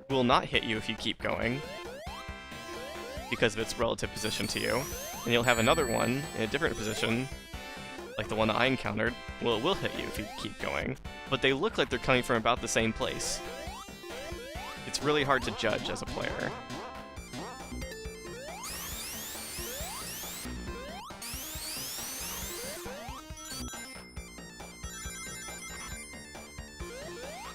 will not hit you if you keep going, because of its relative position to you. And you'll have another one in a different position, like the one that I encountered. Well, it will hit you if you keep going, but they look like they're coming from about the same place. It's really hard to judge as a player.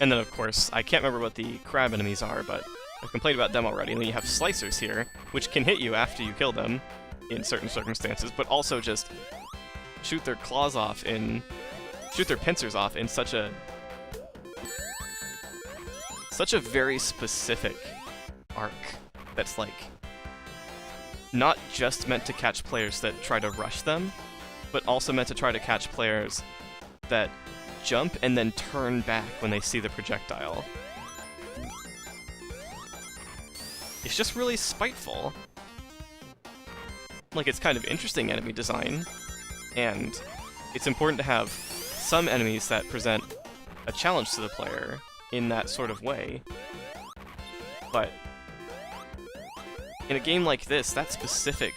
And then, of course, I can't remember what the crab enemies are, but I've complained about them already. And then you have slicers here, which can hit you after you kill them in certain circumstances, but also just shoot their claws off shoot their pincers off in such a very specific arc that's like not just meant to catch players that try to rush them, but also meant to try to catch players that jump and then turn back when they see the projectile. It's just really spiteful. Like, it's kind of interesting enemy design, and it's important to have some enemies that present a challenge to the player in that sort of way. But in a game like this, that specific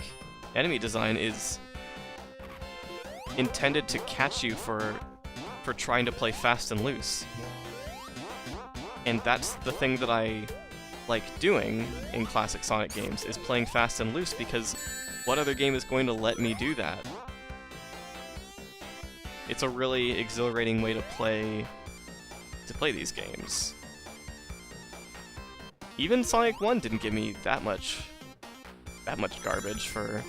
enemy design is intended to catch you for trying to play fast and loose. And that's the thing that I like doing in classic Sonic games, is playing fast and loose, because what other game is going to let me do that? It's a really exhilarating way to play these games. Even Sonic 1 didn't give me that much garbage for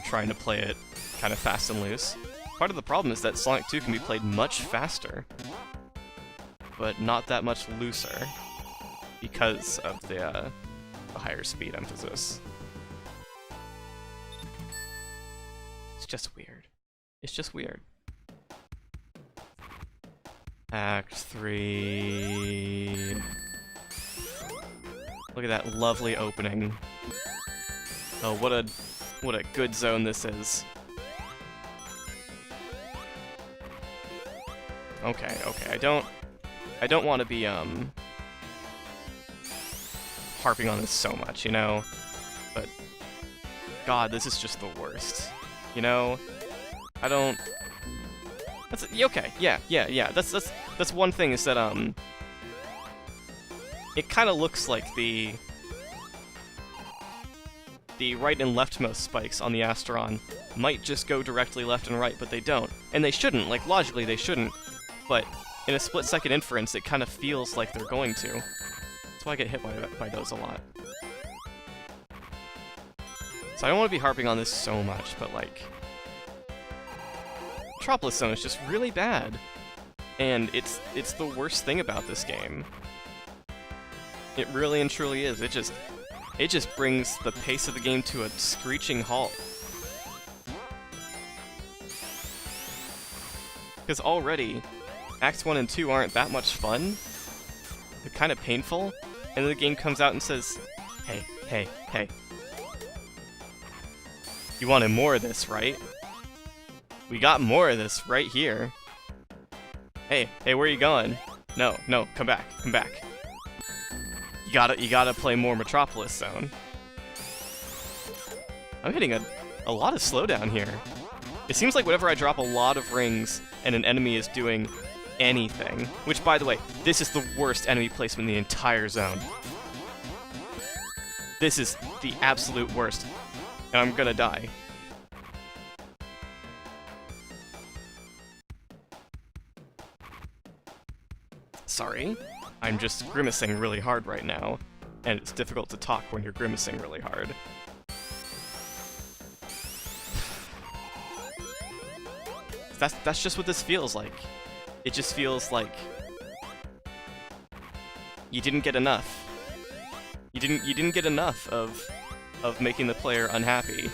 trying to play it kind of fast and loose. Part of the problem is that Sonic 2 can be played much faster, but not that much looser, because of the higher speed emphasis. It's just weird. It's just weird. Act 3... Look at that lovely opening. Oh, what a good zone this is. Okay, I don't want to be harping on this so much, you know? But God, this is just the worst. You know? I don't... That's okay. Yeah. That's one thing, is that it kind of looks like the right and leftmost spikes on the Asteron might just go directly left and right, but they don't. And they shouldn't, like, logically they shouldn't. But in a split-second inference, it kind of feels like they're going to. That's why I get hit by those a lot. So I don't want to be harping on this so much, but, like... Metropolis Zone is just really bad. And it's the worst thing about this game. It really and truly is. It just brings the pace of the game to a screeching halt. Because already, Acts 1 and 2 aren't that much fun. They're kind of painful. And then the game comes out and says, hey. You wanted more of this, right? We got more of this right here. Hey, where are you going? No, come back. You gotta play more Metropolis Zone. I'm hitting a lot of slowdown here. It seems like whenever I drop a lot of rings and an enemy is doing anything, which, by the way, this is the worst enemy placement in the entire zone. This is the absolute worst, and I'm gonna die. Sorry, I'm just grimacing really hard right now, and it's difficult to talk when you're grimacing really hard. That's just what this feels like. It just feels like you didn't get enough. You didn't get enough of making the player unhappy.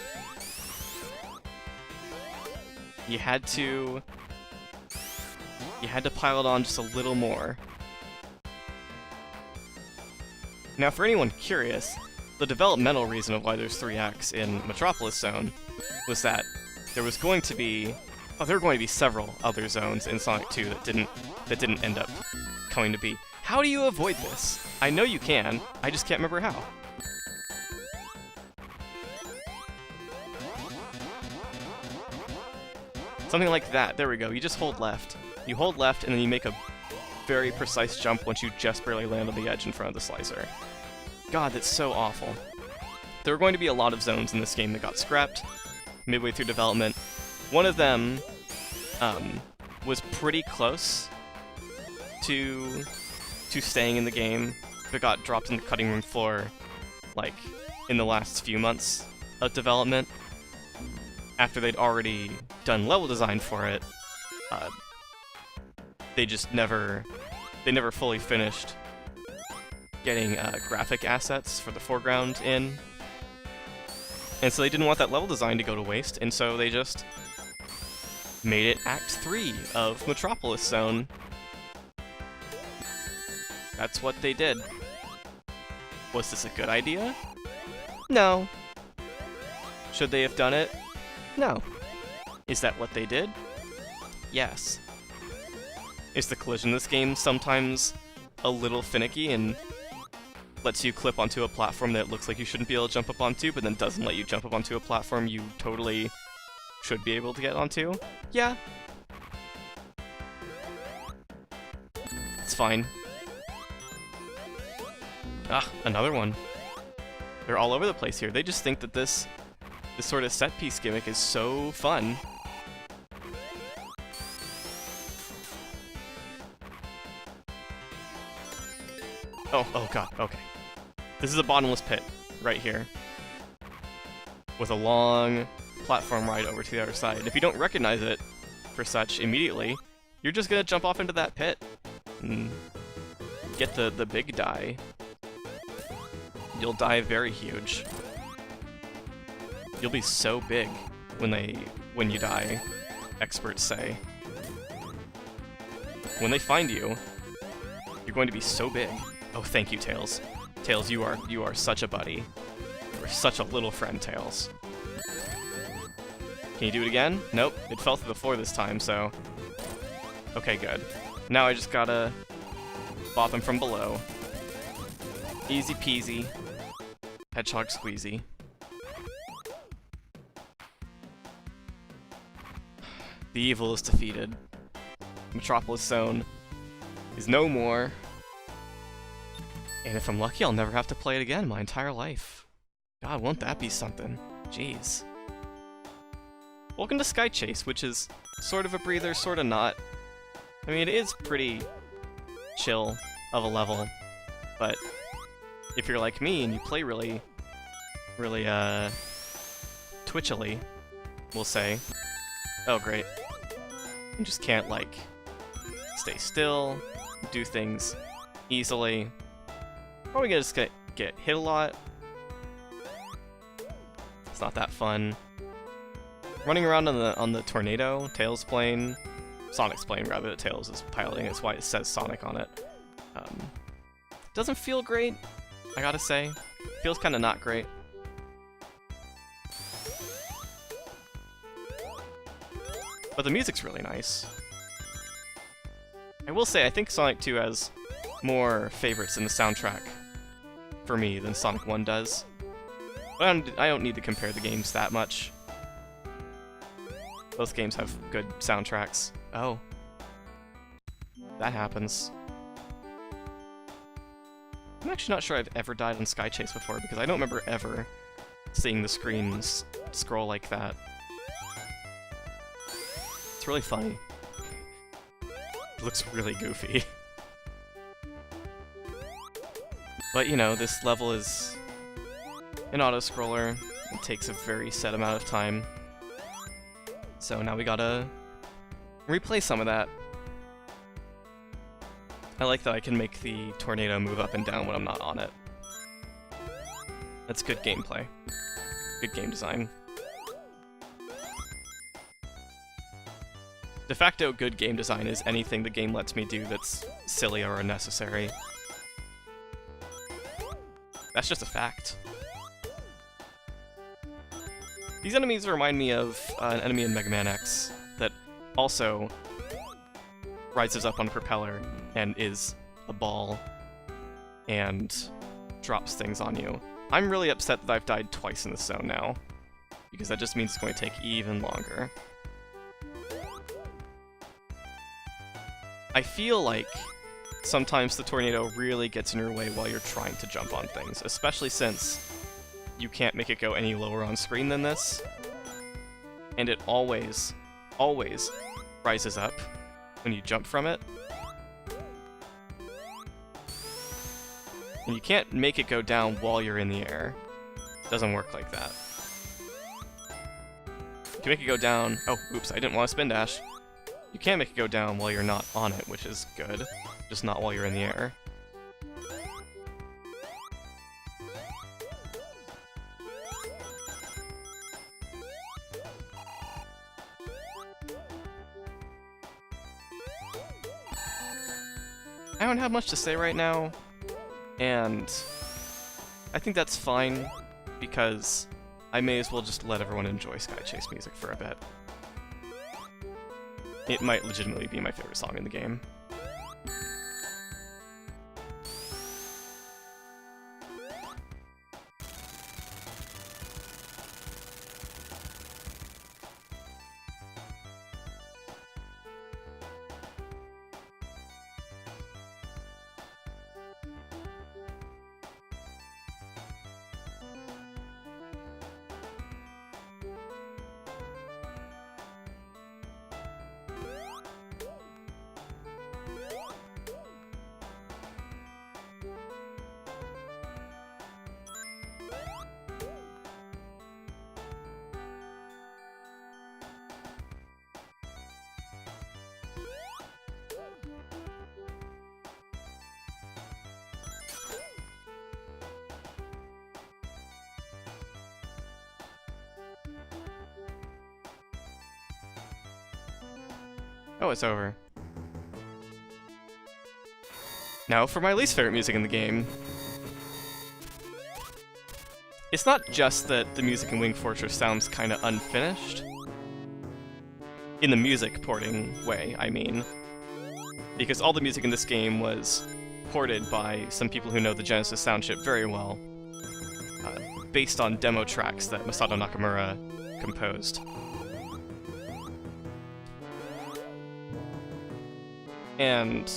You had to pile it on just a little more. Now, for anyone curious, the developmental reason of why there's 3 acts in Metropolis Zone was that there were going to be several other zones in Sonic 2 that didn't end up coming to be. How do you avoid this? I know you can, I just can't remember how. Something like that. There we go. You just hold left. You hold left, and then you make a very precise jump once you just barely land on the edge in front of the slicer. God, that's so awful. There were going to be a lot of zones in this game that got scrapped midway through development. One of them was pretty close to staying in the game, but got dropped in the cutting room floor, like, in the last few months of development. After they'd already done level design for it, they never fully finished getting graphic assets for the foreground in. And so they didn't want that level design to go to waste, and so they just made it Act 3 of Metropolis Zone. That's what they did. Was this a good idea? No. Should they have done it? No. Is that what they did? Yes. Is the collision in this game sometimes a little finicky and lets you clip onto a platform that looks like you shouldn't be able to jump up onto, but then doesn't let you jump up onto a platform you totally should be able to get onto? Yeah. It's fine. Ah, another one. They're all over the place here. They just think that this sort of set-piece gimmick is so fun. Oh god, okay. This is a bottomless pit, right here. With a long platform ride over to the other side. And if you don't recognize it for such immediately, you're just gonna jump off into that pit and get the big die. You'll die very huge. You'll be so big when you die, experts say. When they find you, you're going to be so big. Oh, thank you, Tails. Tails, you are such a buddy. You're such a little friend, Tails. Can you do it again? Nope, it fell through the floor this time, so... Okay, good. Now I just gotta bop him from below. Easy peasy. Hedgehog squeezy. The evil is defeated. Metropolis Zone is no more. And if I'm lucky, I'll never have to play it again my entire life. God, won't that be something? Jeez. Welcome to Sky Chase, which is sort of a breather, sort of not. I mean, it is pretty chill of a level, but if you're like me and you play really twitchily, we'll say. Oh, great. You just can't, like, stay still, do things easily. Probably gonna just get hit a lot. It's not that fun. Running around on the tornado, Tails plane, Sonic's plane rather, that Tails is piloting. That's why it says Sonic on it. Doesn't feel great, I gotta say. Feels kind of not great. But the music's really nice. I will say, I think Sonic 2 has more favorites in the soundtrack for me than Sonic 1 does. But I don't need to compare the games that much. Both games have good soundtracks. Oh. That happens. I'm actually not sure I've ever died on Sky Chase before, because I don't remember ever seeing the screens scroll like that. It's really funny. It looks really goofy. But, you know, this level is an auto-scroller. It takes a very set amount of time. So now we gotta replay some of that. I like that I can make the tornado move up and down when I'm not on it. That's good gameplay. Good game design. De facto good game design is anything the game lets me do that's silly or unnecessary. That's just a fact. These enemies remind me of an enemy in Mega Man X that also rises up on a propeller and is a ball and drops things on you. I'm really upset that I've died twice in this zone now, because that just means it's going to take even longer. I feel like sometimes the tornado really gets in your way while you're trying to jump on things, especially since you can't make it go any lower on screen than this. And it always, always rises up when you jump from it. And you can't make it go down while you're in the air. It doesn't work like that. You can make it go down... Oh, oops, I didn't want to spin dash. You can make it go down while you're not on it, which is good. Just not while you're in the air. I don't have much to say right now, and I think that's fine, because I may as well just let everyone enjoy Sky Chase music for a bit. It might legitimately be my favorite song in the game. Oh, it's over. Now for my least favorite music in the game. It's not just that the music in Wing Fortress sounds kinda unfinished. In the music porting way, I mean. Because all the music in this game was ported by some people who know the Genesis sound chip very well, based on demo tracks that Masato Nakamura composed. And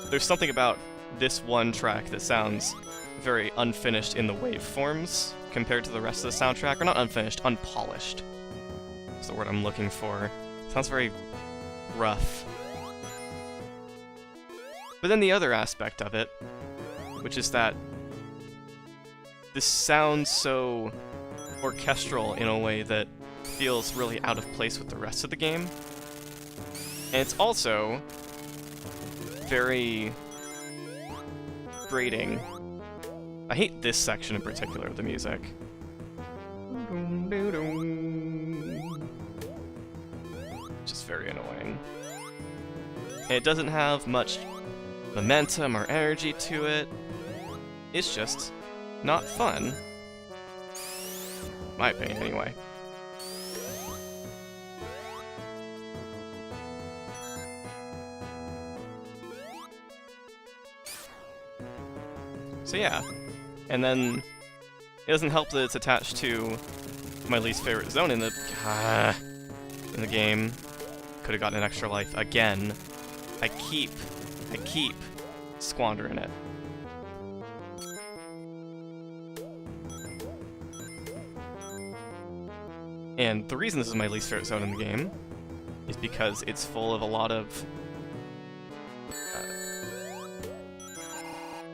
there's something about this one track that sounds very unfinished in the waveforms compared to the rest of the soundtrack. Or not unfinished, unpolished. That's the word I'm looking for. Sounds very rough. But then the other aspect of it, which is that this sounds so orchestral in a way that feels really out of place with the rest of the game. And it's also very grating. I hate this section in particular of the music. Just very annoying. And it doesn't have much momentum or energy to it. It's just not fun. My opinion, anyway. So yeah, and then it doesn't help that it's attached to my least favorite zone in the game. Could have gotten an extra life again. I keep squandering it. And the reason this is my least favorite zone in the game is because it's full of a lot of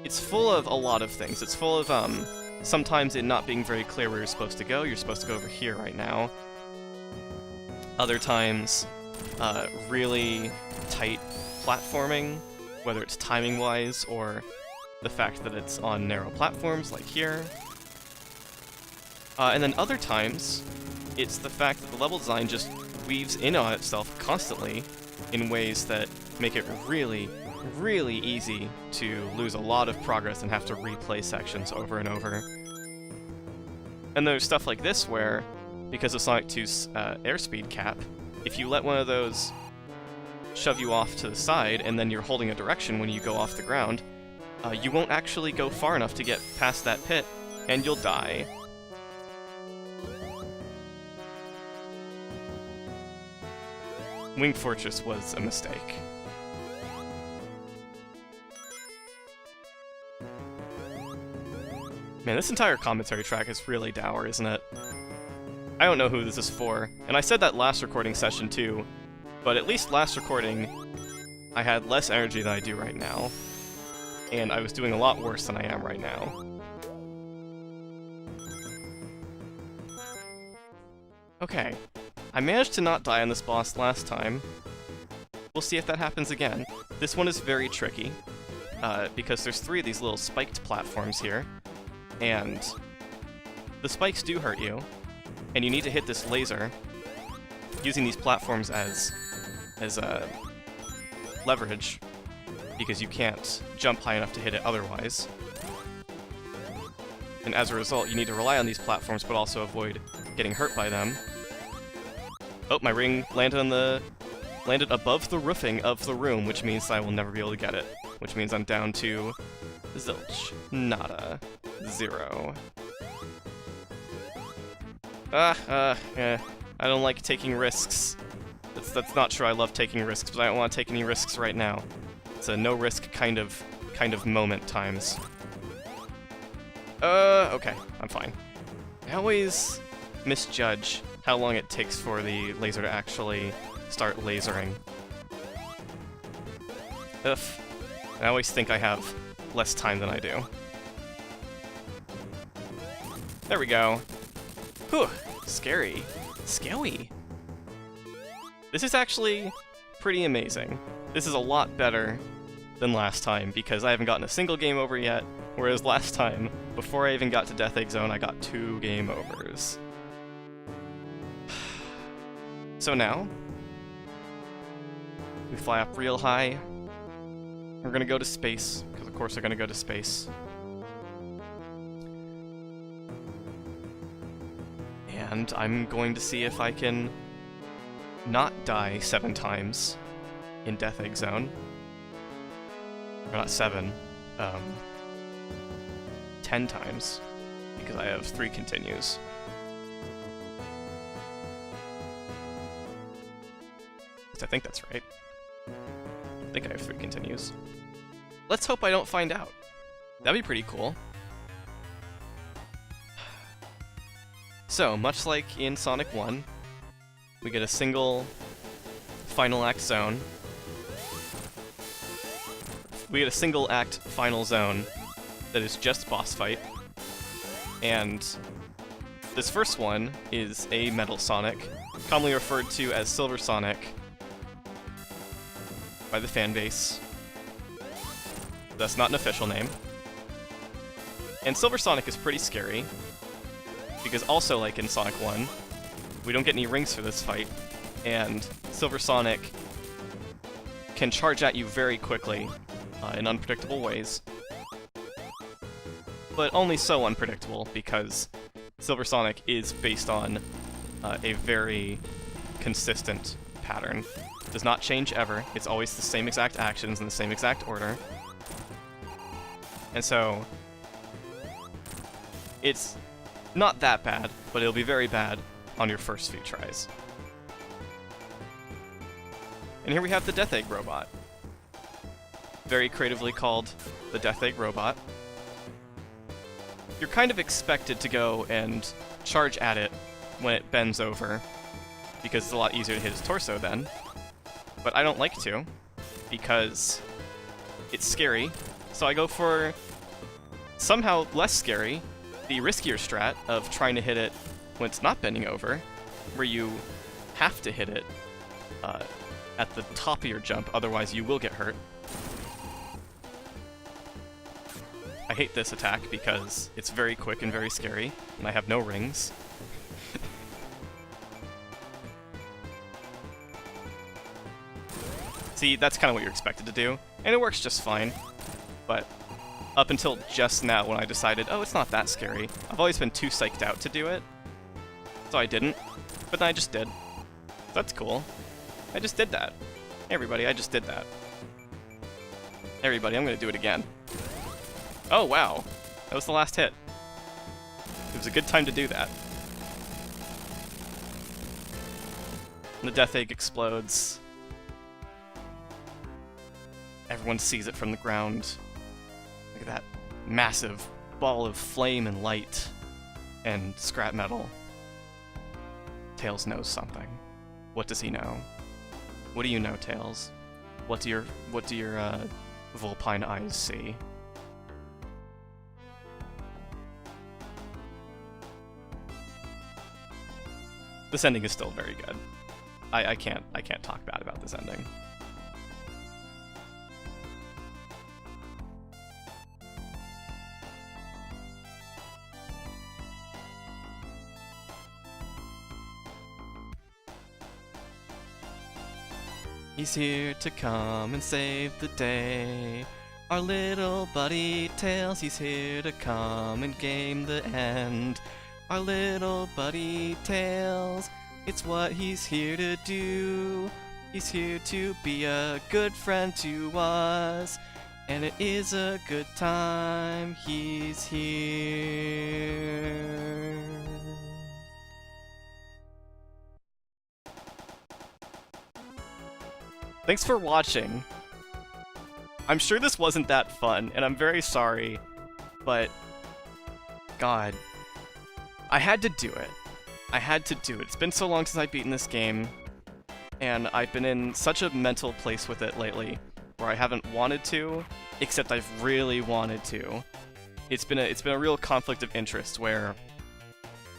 it's full of a lot of things. It's full of, sometimes it not being very clear where you're supposed to go. You're supposed to go over here right now. Other times, really tight platforming, whether it's timing-wise or the fact that it's on narrow platforms, like here. And then other times, it's the fact that the level design just weaves in on itself constantly in ways that make it really easy to lose a lot of progress and have to replay sections over and over. And there's stuff like this where, because of Sonic 2's airspeed cap, if you let one of those shove you off to the side and then you're holding a direction when you go off the ground, you won't actually go far enough to get past that pit, and you'll die. Wing Fortress was a mistake. Man, this entire commentary track is really dour, isn't it? I don't know who this is for, and I said that last recording session too, but at least last recording, I had less energy than I do right now, and I was doing a lot worse than I am right now. Okay, I managed to not die on this boss last time. We'll see if that happens again. This one is very tricky, because there's 3 of these little spiked platforms here, and the spikes do hurt you, and you need to hit this laser using these platforms as leverage because you can't jump high enough to hit it otherwise. And as a result, you need to rely on these platforms, but also avoid getting hurt by them. Oh, my ring landed above the roofing of the room, which means I will never be able to get it. Which means I'm down to zilch, nada, 0. I don't like taking risks. That's not true. I love taking risks, but I don't want to take any risks right now. It's a no-risk kind of moment times. Okay, I'm fine. I always misjudge how long it takes for the laser to actually start lasering. Ugh. I always think I have less time than I do. There we go. Whew, scary. Scary. This is actually pretty amazing. This is a lot better than last time, because I haven't gotten a single game over yet, whereas last time, before I even got to Death Egg Zone, I got 2 game overs. So now, we fly up real high. We're gonna go to space, because of course we're gonna go to space. And I'm going to see if I can not die 7 times in Death Egg Zone. Or not 7, 10 times, because I have 3 continues. I think that's right. I think I have 3 continues. Let's hope I don't find out. That'd be pretty cool. So, much like in Sonic 1, we get a single final act zone. We get a single act final zone that is just boss fight. And this first one is a Metal Sonic, commonly referred to as Silver Sonic by the fanbase. That's not an official name. And Silver Sonic is pretty scary, because also like in Sonic 1, we don't get any rings for this fight, and Silver Sonic can charge at you very quickly in unpredictable ways. But only so unpredictable, because Silver Sonic is based on a very consistent pattern. It does not change ever. It's always the same exact actions in the same exact order. And so, it's not that bad, but it'll be very bad on your first few tries. And here we have the Death Egg Robot. Very creatively called the Death Egg Robot. You're kind of expected to go and charge at it when it bends over, because it's a lot easier to hit its torso then. But I don't like to, because it's scary, so I go for somehow less scary, the riskier strat of trying to hit it when it's not bending over, where you have to hit it at the top of your jump, otherwise you will get hurt. I hate this attack because it's very quick and very scary, and I have no rings. See, that's kind of what you're expected to do, and it works just fine. But up until just now when I decided, oh, it's not that scary, I've always been too psyched out to do it, so I didn't. But then I just did. That's cool. I just did that. Hey everybody, I just did that. Everybody, I'm gonna do it again. Oh wow, that was the last hit. It was a good time to do that. And the Death Egg explodes. Everyone sees it from the ground. Look at that massive ball of flame and light and scrap metal. Tails knows something. What does he know? What do you know, Tails? What do your vulpine eyes see? This ending is still very good. I can't talk bad about this ending. He's here to come and save the day. Our little buddy Tails, he's here to come and game the end. Our little buddy Tails, it's what he's here to do. He's here to be a good friend to us, and it is a good time he's here. Thanks for watching. I'm sure this wasn't that fun, and I'm very sorry, but God, I had to do it. I had to do it. It's been so long since I've beaten this game, and I've been in such a mental place with it lately, where I haven't wanted to, except I've really wanted to. It's been a real conflict of interest where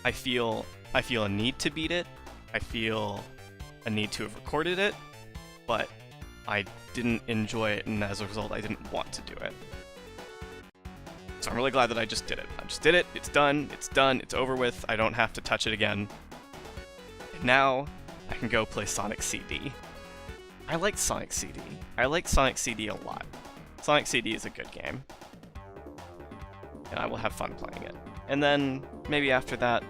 I feel a need to beat it, I feel a need to have recorded it, but I didn't enjoy it, and as a result, I didn't want to do it. So I'm really glad that I just did it. I just did it, it's done, it's over with, I don't have to touch it again. And now, I can go play Sonic CD. I like Sonic CD. I like Sonic CD a lot. Sonic CD is a good game. And I will have fun playing it. And then, maybe after that,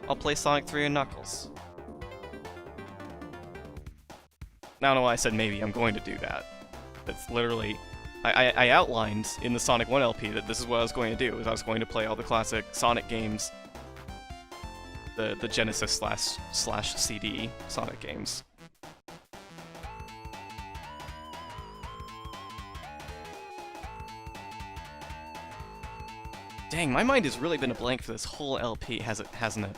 I'll play Sonic 3 and Knuckles. I don't know why I said maybe, I'm going to do that. That's literally... I outlined in the Sonic 1 LP that this is what I was going to do, is I was going to play all the classic Sonic games, the Genesis slash CD Sonic games. Dang, my mind has really been a blank for this whole LP, hasn't it?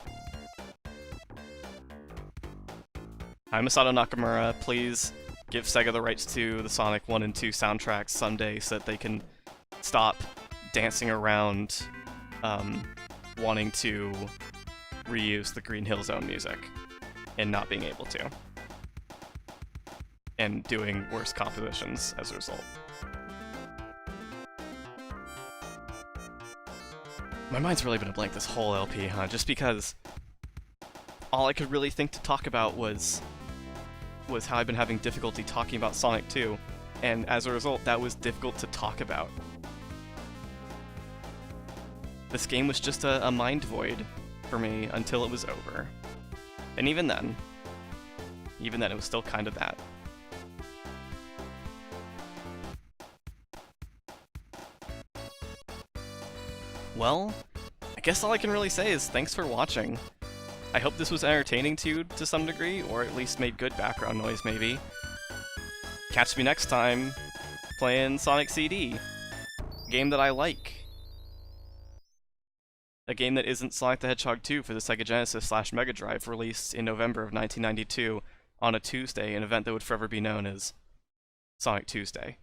Hi, Masato Nakamura, please give Sega the rights to the Sonic 1 and 2 soundtracks someday so that they can stop dancing around wanting to reuse the Green Hill Zone music and not being able to. And doing worse compositions as a result. My mind's really been a blank this whole LP, huh? Just because all I could really think to talk about was how I've been having difficulty talking about Sonic 2, and as a result, that was difficult to talk about. This game was just a mind void for me until it was over. And even then it was still kind of that. Well, I guess all I can really say is thanks for watching. I hope this was entertaining to you to some degree, or at least made good background noise, maybe. Catch me next time playing Sonic CD, a game that I like. A game that isn't Sonic the Hedgehog 2 for the Sega Genesis / Mega Drive, released in November of 1992 on a Tuesday, an event that would forever be known as Sonic Tuesday.